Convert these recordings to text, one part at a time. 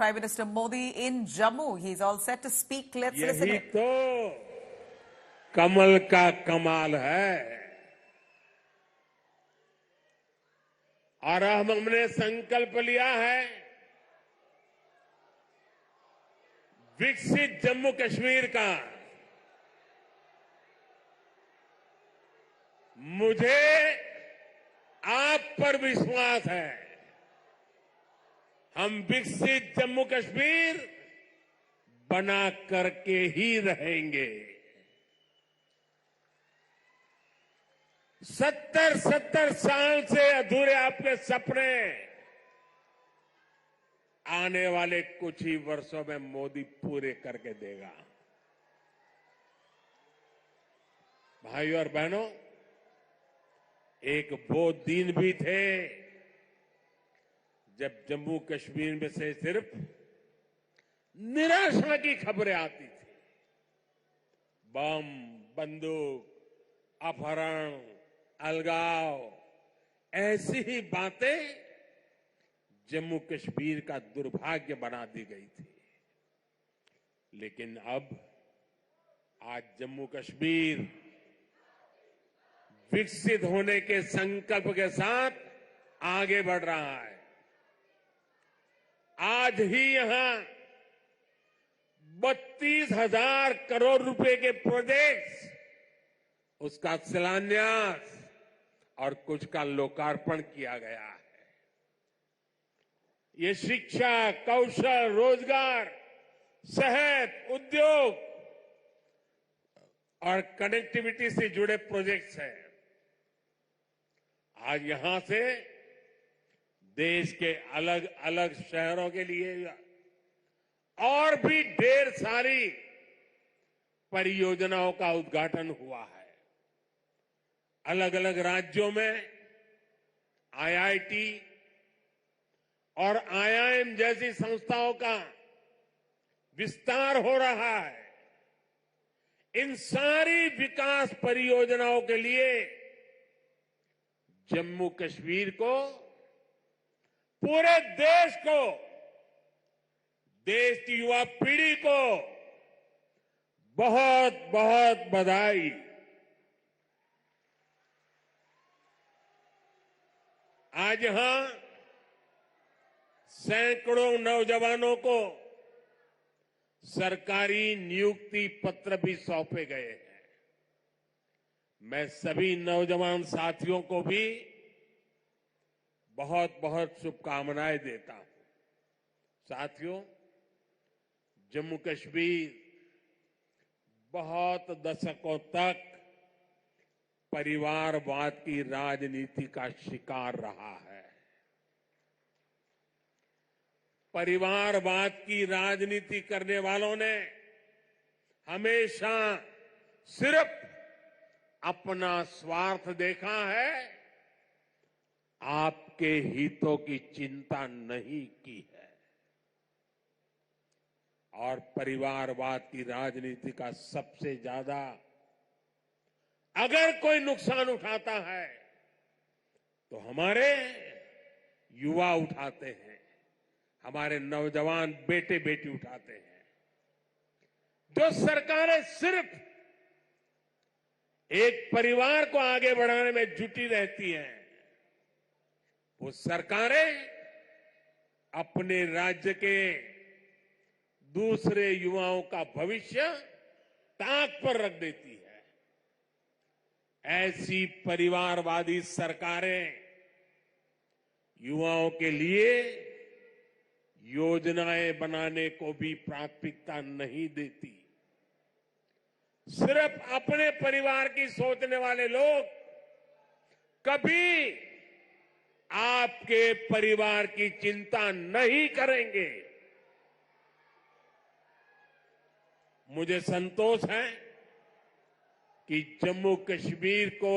Prime Minister Modi in Jammu. He's all set to speak. Let's listen यही in. तो कमल का कमाल है। और हमने संकल्प लिया है विकसित जम्मू कश्मीर का। मुझे आप पर विश्वास है, हम विकसित जम्मू कश्मीर बना करके ही रहेंगे। 70 साल से अधूरे आपके सपने आने वाले कुछ ही वर्षों में मोदी पूरे करके देगा। भाइयों और बहनों, एक वो दिन भी थे जब जम्मू कश्मीर में से सिर्फ निराशा की खबरें आती थी। बम, बंदूक, अपहरण, अलगाव, ऐसी ही बातें जम्मू कश्मीर का दुर्भाग्य बना दी गई थी। लेकिन अब आज जम्मू कश्मीर विकसित होने के संकल्प के साथ आगे बढ़ रहा है। आज ही यहां 32,000 करोड़ रुपए के प्रोजेक्ट्स, उसका शिलान्यास और कुछ का लोकार्पण किया गया है। ये शिक्षा, कौशल, रोजगार, सेहत, उद्योग और कनेक्टिविटी से जुड़े प्रोजेक्ट्स हैं। आज यहां से देश के अलग अलग शहरों के लिए और भी ढेर सारी परियोजनाओं का उद्घाटन हुआ है। अलग अलग राज्यों में आईआईटी और आईआईएम जैसी संस्थाओं का विस्तार हो रहा है। इन सारी विकास परियोजनाओं के लिए जम्मू कश्मीर को, पूरे देश को, देश की युवा पीढ़ी को बहुत बहुत बधाई। आज यहां सैकड़ों नौजवानों को सरकारी नियुक्ति पत्र भी सौंपे गए हैं। मैं सभी नौजवान साथियों को भी बहुत बहुत शुभकामनाएं देता हूं। साथियों, जम्मू कश्मीर बहुत दशकों तक परिवारवाद की राजनीति का शिकार रहा है। परिवारवाद की राजनीति करने वालों ने हमेशा सिर्फ अपना स्वार्थ देखा है, आपके हितों की चिंता नहीं की है। और परिवारवाद की राजनीति का सबसे ज्यादा अगर कोई नुकसान उठाता है तो हमारे युवा उठाते हैं, हमारे नौजवान बेटे बेटी उठाते हैं। जो सरकारें सिर्फ एक परिवार को आगे बढ़ाने में जुटी रहती हैं, वो सरकारें अपने राज्य के दूसरे युवाओं का भविष्य ताक पर रख देती है। ऐसी परिवारवादी सरकारें युवाओं के लिए योजनाएं बनाने को भी प्राथमिकता नहीं देती। सिर्फ अपने परिवार की सोचने वाले लोग कभी आपके परिवार की चिंता नहीं करेंगे। मुझे संतोष है कि जम्मू कश्मीर को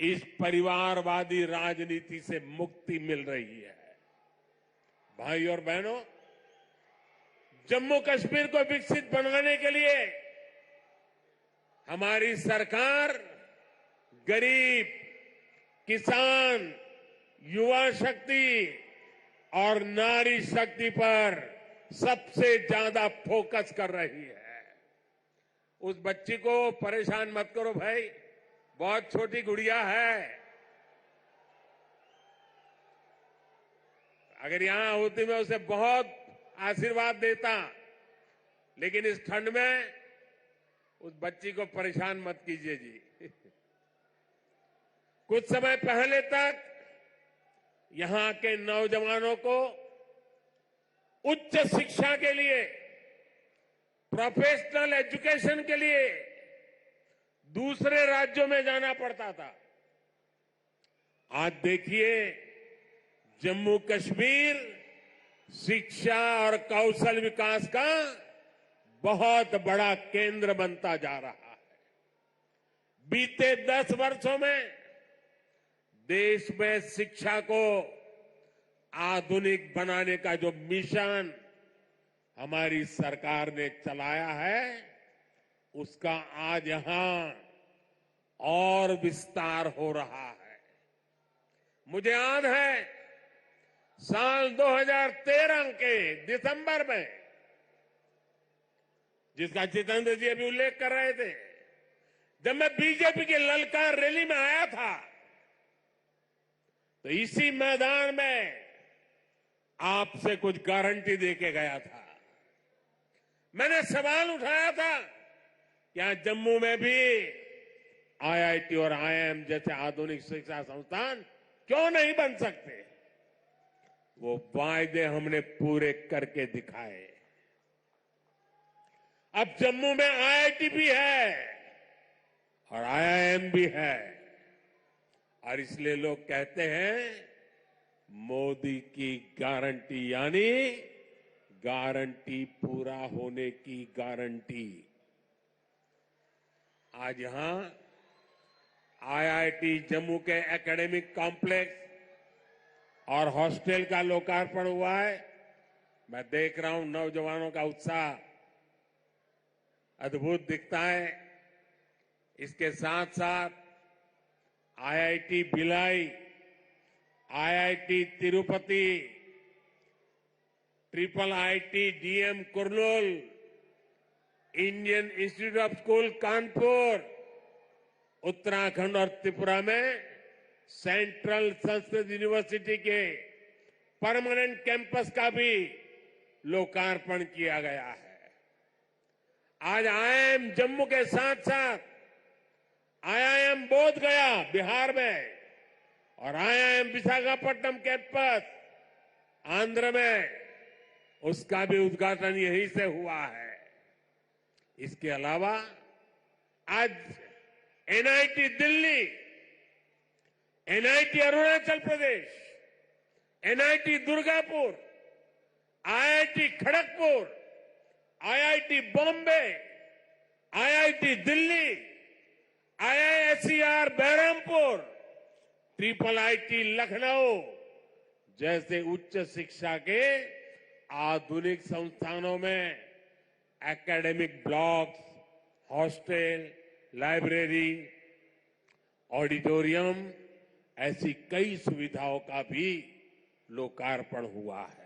इस परिवारवादी राजनीति से मुक्ति मिल रही है। भाई और बहनों, जम्मू कश्मीर को विकसित बनाने के लिए हमारी सरकार गरीब, किसान, युवा शक्ति, और नारी शक्ति पर सबसे ज्यादा फोकस कर रही है। उस बच्ची को परेशान मत करो भाई, बहुत छोटी गुड़िया है। अगर यहां होती मैं उसे बहुत आशीर्वाद देता, लेकिन इस ठंड में उस बच्ची को परेशान मत कीजिए जी। कुछ समय पहले तक यहां के नौजवानों को उच्च शिक्षा के लिए, प्रोफेशनल एजुकेशन के लिए दूसरे राज्यों में जाना पड़ता था। आज देखिए, जम्मू कश्मीर शिक्षा और कौशल विकास का बहुत बड़ा केंद्र बनता जा रहा है। बीते 10 वर्षों में देश में शिक्षा को आधुनिक बनाने का जो मिशन हमारी सरकार ने चलाया है, उसका आज यहां और विस्तार हो रहा है। मुझे याद है साल 2013 के दिसंबर में, जिसका जितेंद्र जी अभी उल्लेख कर रहे थे, जब मैं बीजेपी की ललकार रैली में आया था, तो इसी मैदान में आपसे कुछ गारंटी देके गया था। मैंने सवाल उठाया था, क्या जम्मू में भी आईआईटी और आईआईएम जैसे आधुनिक शिक्षा संस्थान क्यों नहीं बन सकते? वो वायदे हमने पूरे करके दिखाए। अब जम्मू में आईआईटी भी है और आईआईएम भी है, और इसलिए लोग कहते हैं मोदी की गारंटी, यानी गारंटी पूरा होने की गारंटी। आज यहां आईआईटी जम्मू के एकेडमिक कॉम्प्लेक्स और हॉस्टल का लोकार्पण हुआ है। मैं देख रहा हूं नौजवानों का उत्साह अद्भुत दिखता है। इसके साथ साथ IIT Bhilai, IIT Tirupati, triple IT DM Kurnool, Indian institute of school Kanpur, Uttarakhand और त्रिपुरा में सेंट्रल संस्कृत यूनिवर्सिटी के परमानेंट कैंपस का भी लोकार्पण किया गया है। आज आईआईएम जम्मू के साथ साथ आईआईएम बोध गया बिहार में और आईआईएम विशाखापट्टनम कैंपस आंध्र में, उसका भी उद्घाटन यहीं से हुआ है। इसके अलावा आज NIT Delhi, NIT Arunachal Pradesh, NIT Durgapur, IIT Kharagpur, IIT Bombay, IIT Delhi, IISER Berhampur, triple IT Lucknow जैसे उच्च शिक्षा के आधुनिक संस्थानों में academic blocks, hostel, library, auditorium, ऐसी कई सुविधाओं का भी लोकार्पण हुआ है।